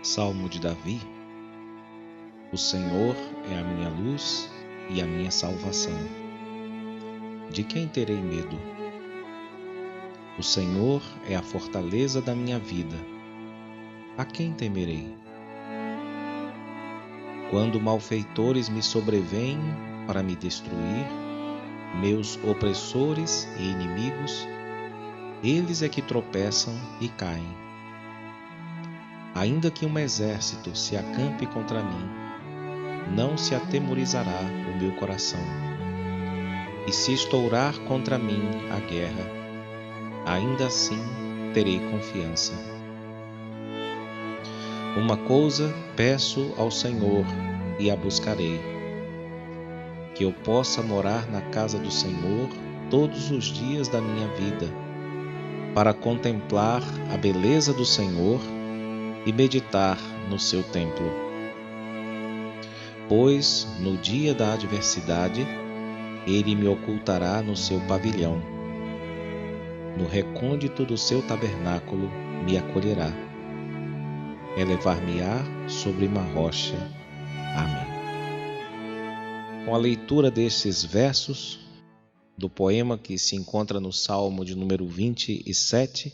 Salmo de Davi. O Senhor é a minha luz e a minha salvação. De quem terei medo? O Senhor é a fortaleza da minha vida. A quem temerei? Quando malfeitores me sobrevêm para me destruir, meus opressores e inimigos, eles é que tropeçam e caem. Ainda que um exército se acampe contra mim, não se atemorizará o meu coração. E se estourar contra mim a guerra, ainda assim terei confiança. Uma coisa peço ao Senhor e a buscarei, que eu possa morar na casa do Senhor todos os dias da minha vida, para contemplar a beleza do Senhor e meditar no seu templo. Pois no dia da adversidade, ele me ocultará no seu pavilhão. No recôndito do seu tabernáculo me acolherá. Elevar-me-á sobre uma rocha. Amém. Com a leitura destes versos do poema que se encontra no Salmo de número 27,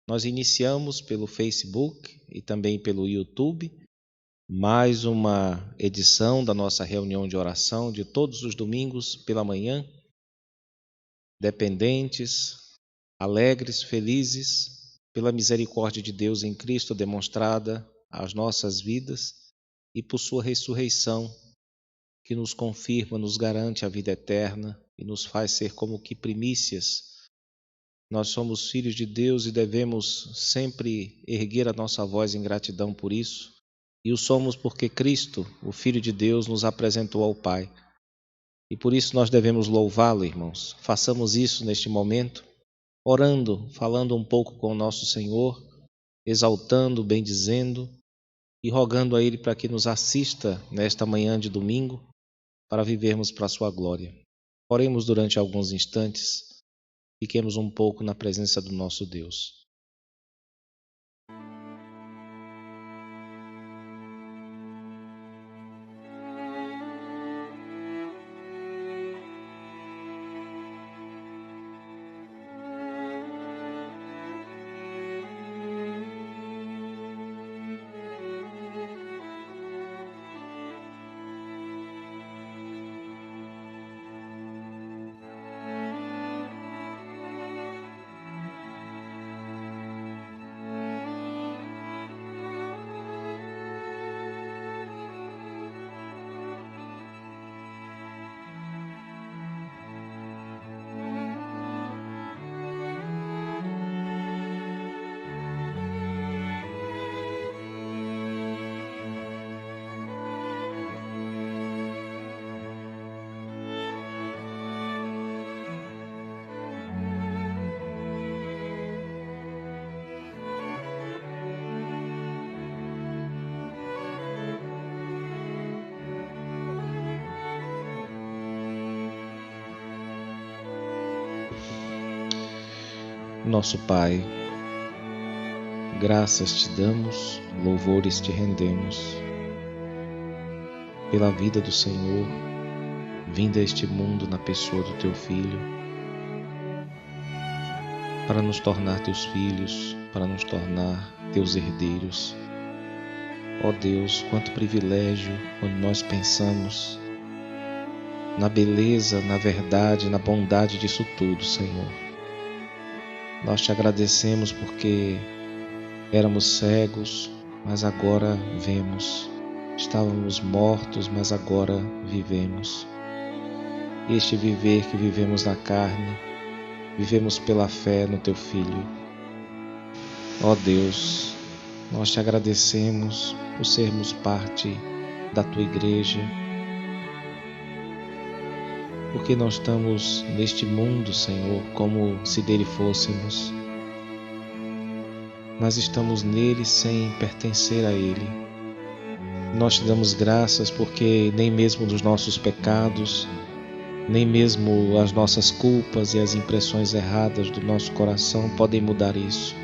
nós iniciamos pelo Facebook e também pelo YouTube mais uma edição da nossa reunião de oração de todos os domingos pela manhã, dependentes, alegres, felizes pela misericórdia de Deus em Cristo demonstrada às nossas vidas e por sua ressurreição, que nos confirma, nos garante a vida eterna e nos faz ser como que primícias. Nós somos filhos de Deus e devemos sempre erguer a nossa voz em gratidão por isso. E o somos porque Cristo, o Filho de Deus, nos apresentou ao Pai. E por isso nós devemos louvá-lo, irmãos. Façamos isso neste momento, orando, falando um pouco com o nosso Senhor, exaltando, bendizendo e rogando a Ele para que nos assista nesta manhã de domingo, para vivermos para a sua glória. Oremos durante alguns instantes. Fiquemos um pouco na presença do nosso Deus. Nosso Pai, graças te damos, louvores te rendemos pela vida do Senhor, vinda a este mundo na pessoa do teu Filho, para nos tornar teus filhos, para nos tornar teus herdeiros. Ó Deus, quanto privilégio quando nós pensamos na beleza, na verdade, na bondade disso tudo, Senhor. Nós te agradecemos porque éramos cegos, mas agora vemos. Estávamos mortos, mas agora vivemos. Este viver que vivemos na carne, vivemos pela fé no teu Filho. Ó Deus, nós te agradecemos por sermos parte da tua igreja, porque nós estamos neste mundo, Senhor, como se dele fôssemos. Mas estamos nele sem pertencer a ele. Nós te damos graças porque nem mesmo dos nossos pecados, nem mesmo as nossas culpas e as impressões erradas do nosso coração podem mudar isso.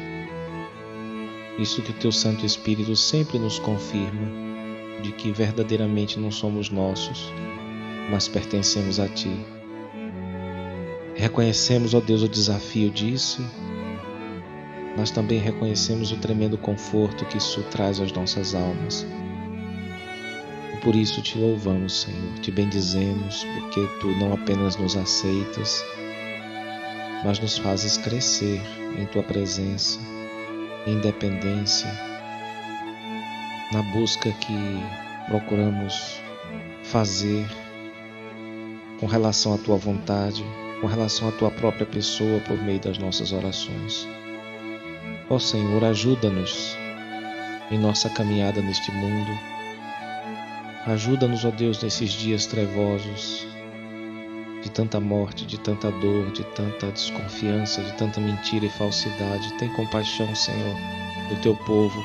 visto que o Teu Santo Espírito sempre nos confirma de que verdadeiramente não somos nossos, mas pertencemos a Ti. Reconhecemos, ó Deus, o desafio disso, mas também reconhecemos o tremendo conforto que isso traz às nossas almas. E por isso te louvamos, Senhor, te bendizemos, porque Tu não apenas nos aceitas, mas nos fazes crescer em Tua presença, em dependência, na busca que procuramos fazer com relação à Tua vontade, com relação à Tua própria pessoa por meio das nossas orações. Ó Senhor, ajuda-nos em nossa caminhada neste mundo. Ajuda-nos, ó Deus, nesses dias trevosos, de tanta morte, de tanta dor, de tanta desconfiança, de tanta mentira e falsidade. Tem compaixão, Senhor, do Teu povo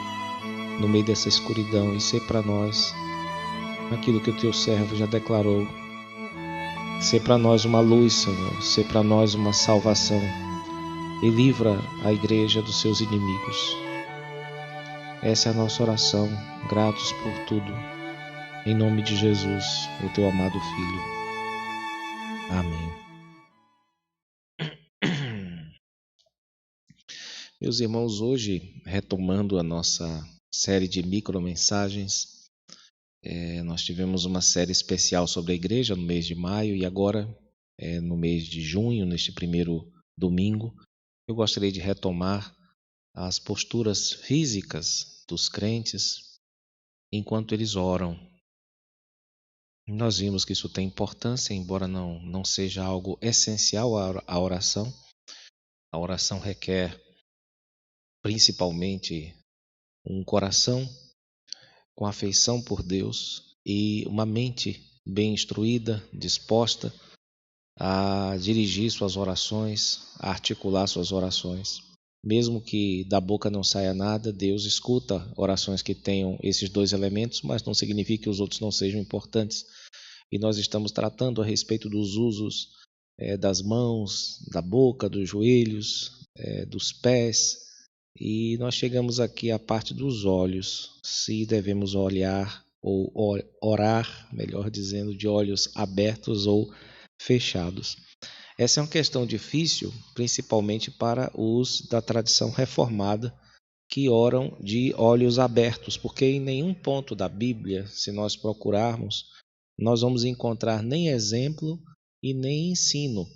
no meio dessa escuridão e ser para nós aquilo que o Teu servo já declarou. Ser para nós uma luz, Senhor, ser para nós uma salvação, e livra a igreja dos seus inimigos. Essa é a nossa oração, gratos por tudo, em nome de Jesus, o Teu amado Filho. Amém. Meus irmãos, hoje, retomando a nossa série de micromensagens, nós tivemos uma série especial sobre a igreja no mês de maio e agora, no mês de junho, neste primeiro domingo, eu gostaria de retomar as posturas físicas dos crentes enquanto eles oram. Nós vimos que isso tem importância, embora não seja algo essencial à oração. A oração requer principalmente um coração com afeição por Deus e uma mente bem instruída, disposta a dirigir suas orações, a articular suas orações. Mesmo que da boca não saia nada, Deus escuta orações que tenham esses dois elementos, mas não significa que os outros não sejam importantes. E nós estamos tratando a respeito dos usos das mãos, da boca, dos joelhos, dos pés, e nós chegamos aqui à parte dos olhos, se devemos olhar ou orar, melhor dizendo, de olhos abertos ou fechados. Essa é uma questão difícil, principalmente para os da tradição reformada, que oram de olhos abertos, porque em nenhum ponto da Bíblia, se nós procurarmos, nós vamos encontrar nem exemplo e nem ensino,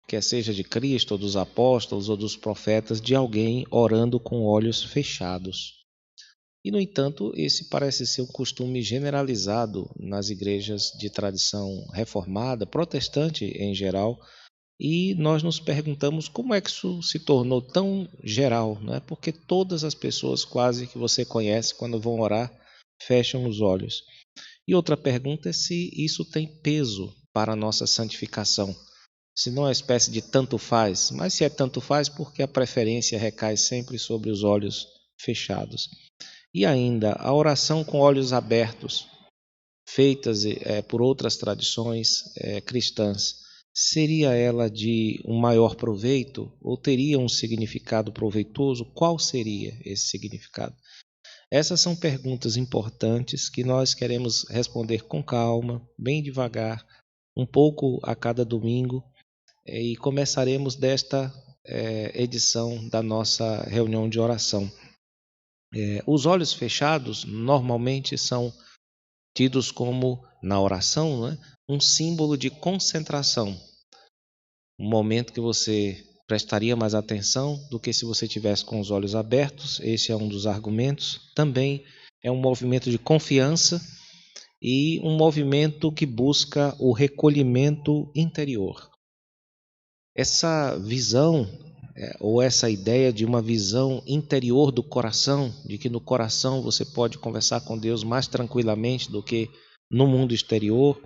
quer seja de Cristo, ou dos apóstolos, ou dos profetas, de alguém orando com olhos fechados. E, no entanto, esse parece ser um costume generalizado nas igrejas de tradição reformada, protestante em geral, e nós nos perguntamos como é que isso se tornou tão geral, não é? Porque todas as pessoas quase que você conhece, quando vão orar, fecham os olhos. E outra pergunta é se isso tem peso para a nossa santificação. Se não é uma espécie de tanto faz, mas se é tanto faz, porque a preferência recai sempre sobre os olhos fechados. E ainda, a oração com olhos abertos, feitas por outras tradições cristãs, seria ela de um maior proveito ou teria um significado proveitoso? Qual seria esse significado? Essas são perguntas importantes que nós queremos responder com calma, bem devagar, um pouco a cada domingo, e começaremos desta edição da nossa reunião de oração. Os olhos fechados normalmente são tidos como, na oração, né, um símbolo de concentração. Um momento que você prestaria mais atenção do que se você tivesse com os olhos abertos. Esse é um dos argumentos. Também é um movimento de confiança e um movimento que busca o recolhimento interior. Essa visão ou essa ideia de uma visão interior do coração, de que no coração você pode conversar com Deus mais tranquilamente do que no mundo exterior,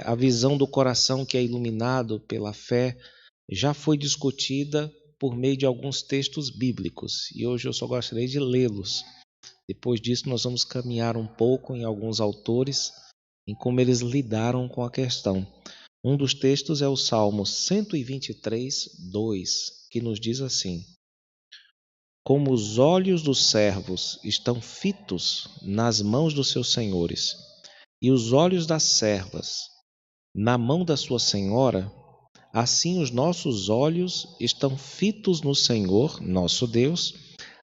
a visão do coração que é iluminado pela fé, já foi discutida por meio de alguns textos bíblicos e hoje eu só gostaria de lê-los. Depois disso nós vamos caminhar um pouco em alguns autores, em como eles lidaram com a questão. Um dos textos é o Salmo 123, 2, que nos diz assim: como os olhos dos servos estão fitos nas mãos dos seus senhores, e os olhos das servas na mão da sua senhora, assim os nossos olhos estão fitos no Senhor, nosso Deus,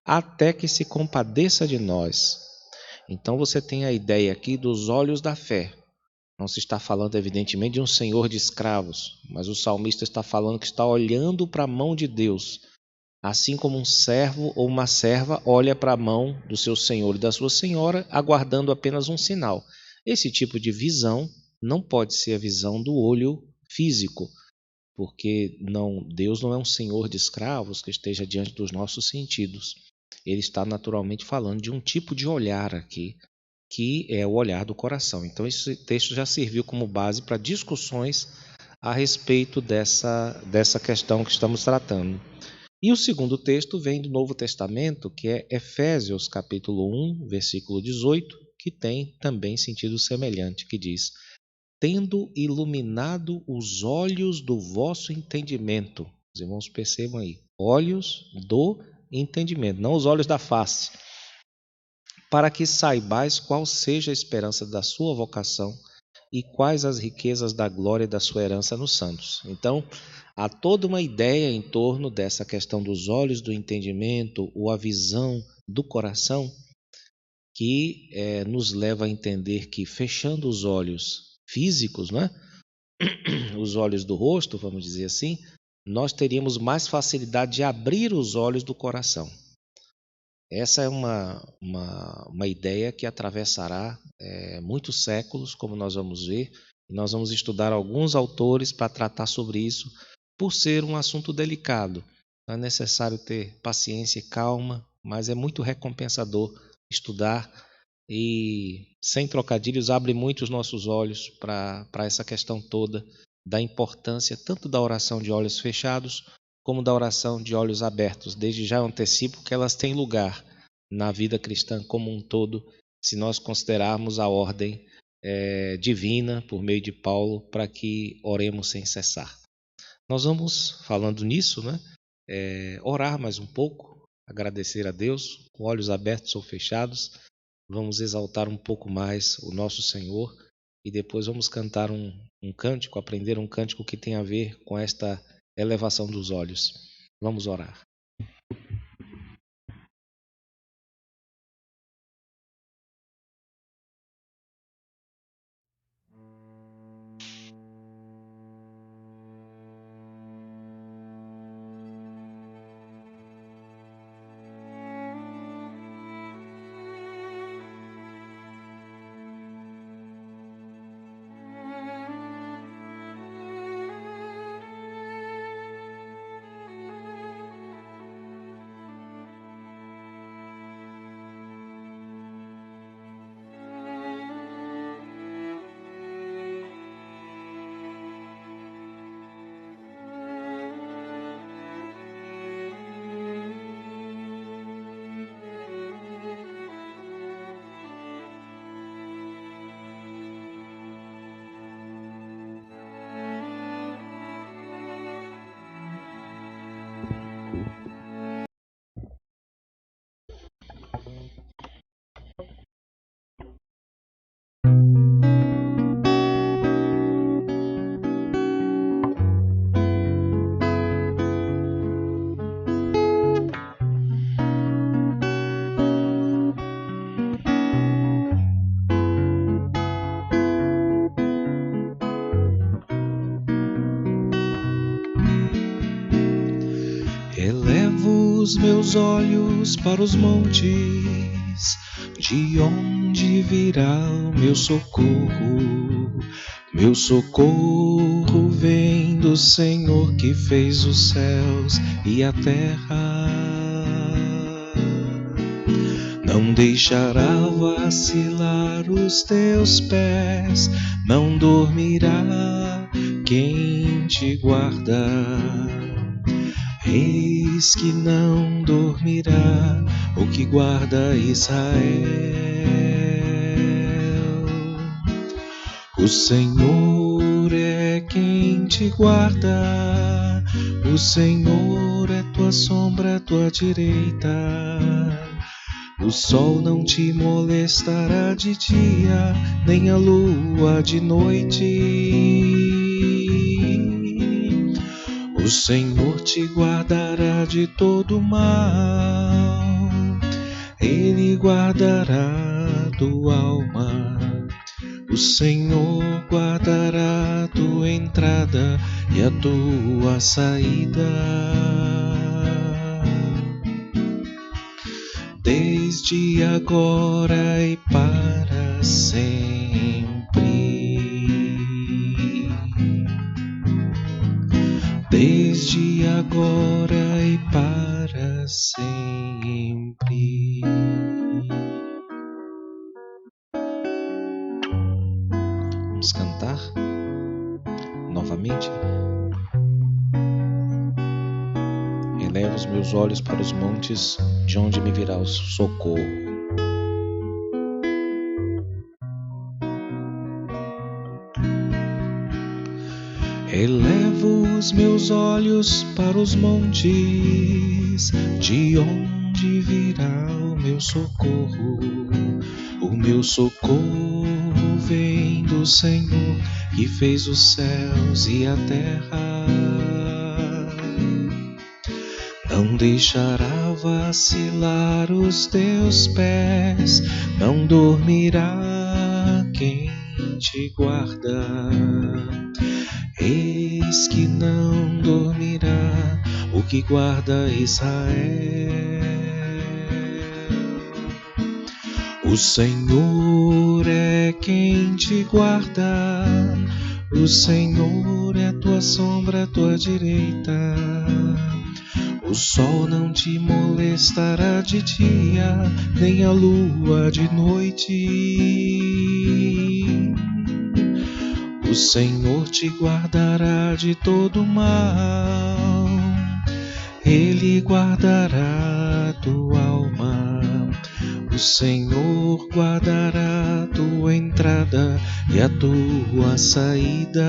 até que se compadeça de nós. Então você tem a ideia aqui dos olhos da fé. Não se está falando, evidentemente, de um senhor de escravos, mas o salmista está falando que está olhando para a mão de Deus, assim como um servo ou uma serva olha para a mão do seu senhor e da sua senhora, aguardando apenas um sinal. Esse tipo de visão não pode ser a visão do olho físico, porque Deus não é um senhor de escravos que esteja diante dos nossos sentidos. Ele está naturalmente falando de um tipo de olhar aqui, que é o olhar do coração. Então esse texto já serviu como base para discussões a respeito dessa questão que estamos tratando. E o segundo texto vem do Novo Testamento, que é Efésios capítulo 1, versículo 18, que tem também sentido semelhante, que diz: tendo iluminado os olhos do vosso entendimento. Os irmãos percebam aí, olhos do entendimento, não os olhos da face, para que saibais qual seja a esperança da sua vocação e quais as riquezas da glória da sua herança nos santos. Então, há toda uma ideia em torno dessa questão dos olhos do entendimento, ou a visão do coração, que nos leva a entender que, fechando os olhos físicos, né? Os olhos do rosto, vamos dizer assim, nós teríamos mais facilidade de abrir os olhos do coração. Essa é uma ideia que atravessará muitos séculos, como nós vamos ver. Nós vamos estudar alguns autores para tratar sobre isso, por ser um assunto delicado. É necessário ter paciência e calma, mas é muito recompensador estudar e, sem trocadilhos, abre muito os nossos olhos para essa questão toda da importância tanto da oração de olhos fechados como da oração de olhos abertos. Desde já antecipo que elas têm lugar na vida cristã como um todo, se nós considerarmos a ordem divina por meio de Paulo para que oremos sem cessar. Nós vamos, falando nisso, né, orar mais um pouco, agradecer a Deus, com olhos abertos ou fechados. Vamos exaltar um pouco mais o nosso Senhor e depois vamos cantar um cântico, aprender um cântico que tem a ver com esta elevação dos olhos. Vamos orar. Elevo os meus olhos para os montes, de onde virá o meu socorro? Meu socorro vem do Senhor que fez os céus e a terra. Não deixará vacilar os teus pés, não dormirá quem te guarda. Eis que não dormirá o que guarda Israel. O Senhor é quem te guarda, o Senhor é tua sombra à tua direita. O sol não te molestará de dia, nem a lua de noite. O Senhor te guardará de todo mal, Ele guardará tua alma. O Senhor guardará a tua entrada e a tua saída, desde agora e para sempre. Desde agora e para sempre. Vamos cantar novamente. Elevo os meus olhos para os montes, de onde me virá o socorro. Elevo os meus olhos para os montes, de onde virá o meu socorro. O meu socorro vem do Senhor, que fez os céus e a terra. Não deixará vacilar os teus pés, não dormirá quem te guarda. Eis que não dormirá o que guarda Israel. O Senhor é quem te guarda, o Senhor é tua sombra à tua direita. O sol não te molestará de dia, nem a lua de noite. O Senhor te guardará de todo mal, Ele guardará a tua alma. O Senhor guardará a tua entrada e a tua saída,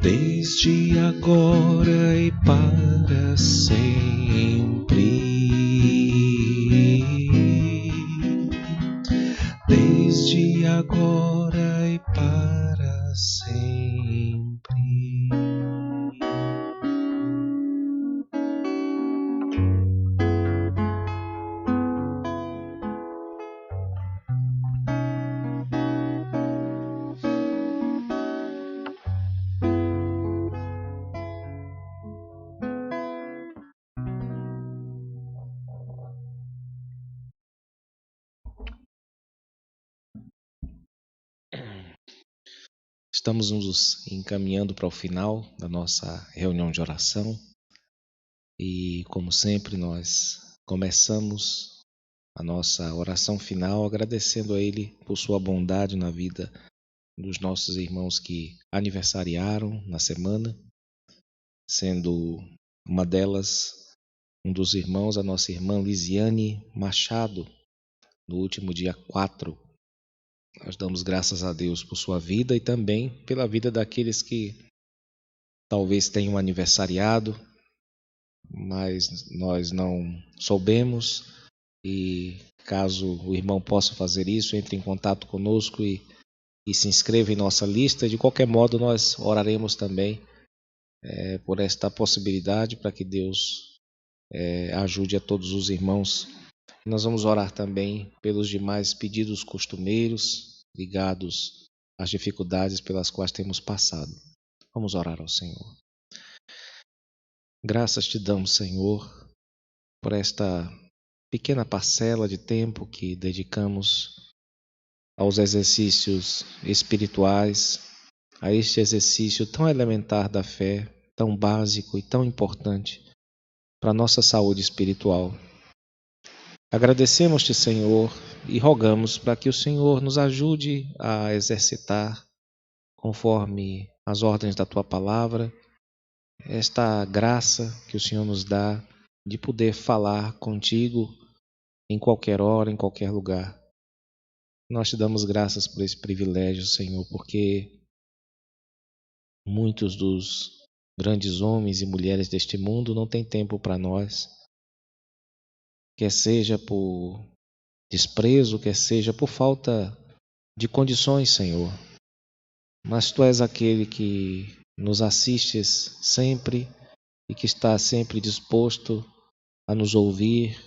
desde agora e para sempre. Desde agora e para sempre. Estamos nos encaminhando para o final da nossa reunião de oração e, como sempre, nós começamos a nossa oração final agradecendo a Ele por sua bondade na vida dos nossos irmãos que aniversariaram na semana, sendo uma delas, um dos irmãos, a nossa irmã Lisiane Machado, no último dia 4. Nós damos graças a Deus por sua vida e também pela vida daqueles que talvez tenham aniversariado, mas nós não soubemos. E caso o irmão possa fazer isso, entre em contato conosco e se inscreva em nossa lista. De qualquer modo, nós oraremos também por esta possibilidade, para que Deus ajude a todos os irmãos. Nós vamos orar também pelos demais pedidos costumeiros ligados às dificuldades pelas quais temos passado. Vamos orar ao Senhor. Graças te damos, Senhor, por esta pequena parcela de tempo que dedicamos aos exercícios espirituais, a este exercício tão elementar da fé, tão básico e tão importante para a nossa saúde espiritual. Agradecemos-te, Senhor, e rogamos para que o Senhor nos ajude a exercitar, conforme as ordens da Tua Palavra, esta graça que o Senhor nos dá de poder falar contigo em qualquer hora, em qualquer lugar. Nós te damos graças por esse privilégio, Senhor, porque muitos dos grandes homens e mulheres deste mundo não têm tempo para nós, quer seja por desprezo, quer seja por falta de condições, Senhor. Mas Tu és aquele que nos assistes sempre e que está sempre disposto a nos ouvir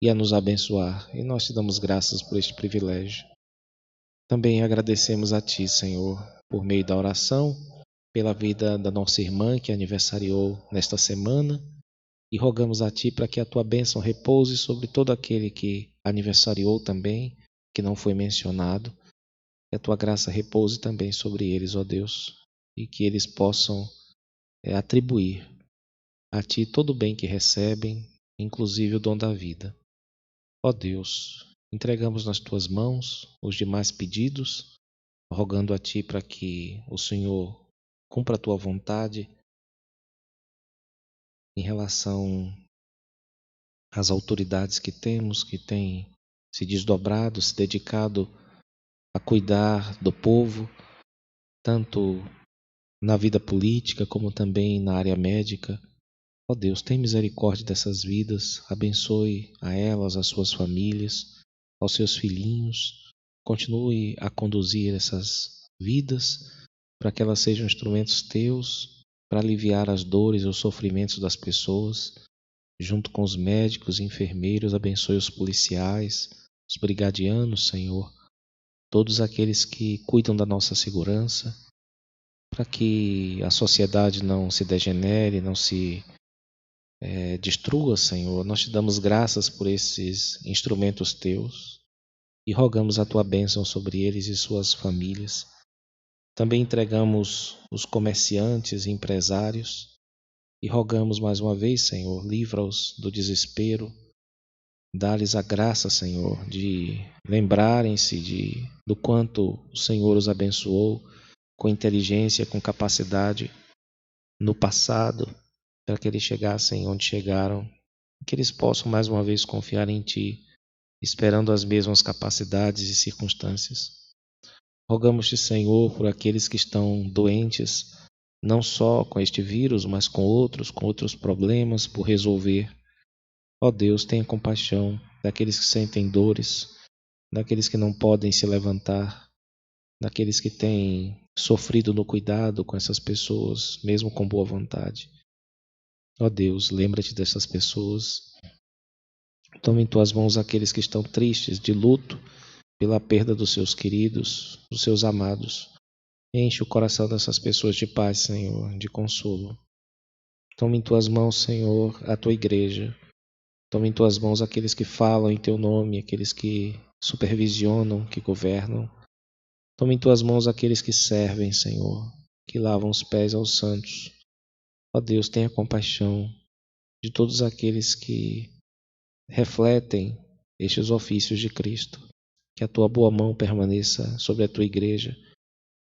e a nos abençoar. E nós Te damos graças por este privilégio. Também agradecemos a Ti, Senhor, por meio da oração, pela vida da nossa irmã que aniversariou nesta semana, e rogamos a Ti para que a Tua bênção repouse sobre todo aquele que aniversariou também, que não foi mencionado, que a Tua graça repouse também sobre eles, ó Deus, e que eles possam atribuir a Ti todo o bem que recebem, inclusive o dom da vida. Ó Deus, entregamos nas Tuas mãos os demais pedidos, rogando a Ti para que o Senhor cumpra a Tua vontade em relação às autoridades que temos, que têm se desdobrado, se dedicado a cuidar do povo, tanto na vida política como também na área médica. Ó Deus, tem misericórdia dessas vidas, abençoe a elas, as suas famílias, aos seus filhinhos, continue a conduzir essas vidas para que elas sejam instrumentos Teus para aliviar as dores e os sofrimentos das pessoas. Junto com os médicos e enfermeiros, abençoe os policiais, os brigadianos, Senhor, todos aqueles que cuidam da nossa segurança, para que a sociedade não se degenere, não se destrua, Senhor. Nós Te damos graças por esses instrumentos Teus e rogamos a Tua bênção sobre eles e suas famílias. Também entregamos os comerciantes e empresários e rogamos mais uma vez, Senhor, livra-os do desespero, dá-lhes a graça, Senhor, de lembrarem-se do quanto o Senhor os abençoou com inteligência, com capacidade no passado, para que eles chegassem onde chegaram, que eles possam mais uma vez confiar em Ti, esperando as mesmas capacidades e circunstâncias. Rogamos-te, Senhor, por aqueles que estão doentes, não só com este vírus, mas com outros problemas por resolver. Ó Deus, tenha compaixão daqueles que sentem dores, daqueles que não podem se levantar, daqueles que têm sofrido no cuidado com essas pessoas, mesmo com boa vontade. Ó Deus, lembra-te dessas pessoas. Toma em Tuas mãos aqueles que estão tristes, de luto, pela perda dos seus queridos, dos seus amados. Enche o coração dessas pessoas de paz, Senhor, de consolo. Toma em Tuas mãos, Senhor, a Tua igreja. Toma em Tuas mãos aqueles que falam em Teu nome, aqueles que supervisionam, que governam. Toma em Tuas mãos aqueles que servem, Senhor, que lavam os pés aos santos. Ó Deus, tenha compaixão de todos aqueles que refletem estes ofícios de Cristo. Que a Tua boa mão permaneça sobre a Tua igreja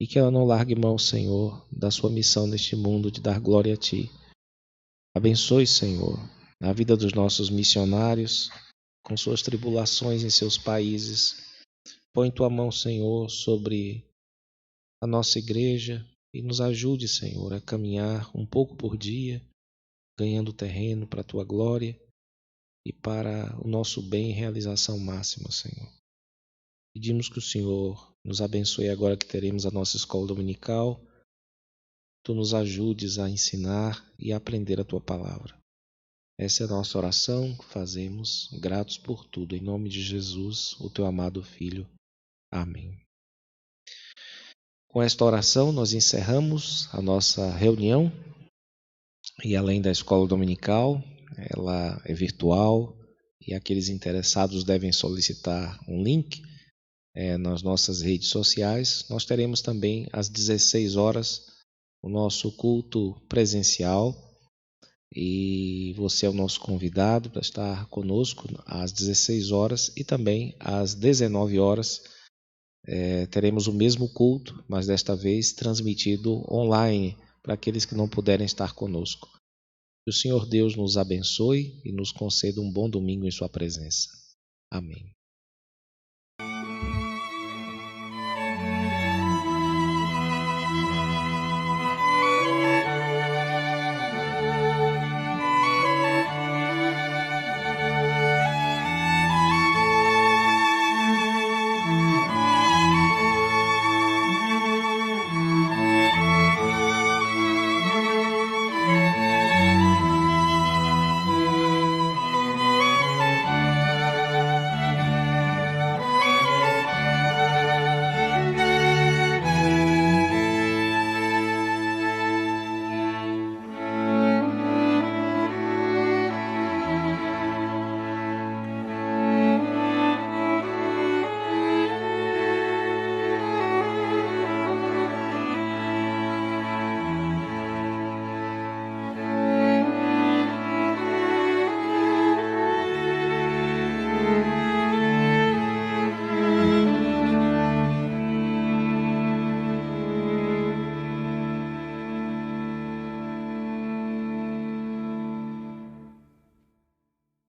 e que ela não largue mão, Senhor, da sua missão neste mundo de dar glória a Ti. Abençoe, Senhor, a vida dos nossos missionários com suas tribulações em seus países. Põe Tua mão, Senhor, sobre a nossa igreja e nos ajude, Senhor, a caminhar um pouco por dia, ganhando terreno para a Tua glória e para o nosso bem e realização máxima, Senhor. Pedimos que o Senhor nos abençoe agora que teremos a nossa escola dominical. Tu nos ajudes a ensinar e a aprender a Tua palavra. Essa é a nossa oração que fazemos, gratos por tudo, em nome de Jesus, o Teu amado Filho. Amém. Com esta oração nós encerramos a nossa reunião e além da escola dominical, ela é virtual e aqueles interessados devem solicitar um link nas nossas redes sociais. Nós teremos também às 16 horas o nosso culto presencial e você é o nosso convidado para estar conosco às 16 horas e também às 19 horas teremos o mesmo culto, mas desta vez transmitido online para aqueles que não puderem estar conosco. Que o Senhor Deus nos abençoe e nos conceda um bom domingo em Sua presença. Amém.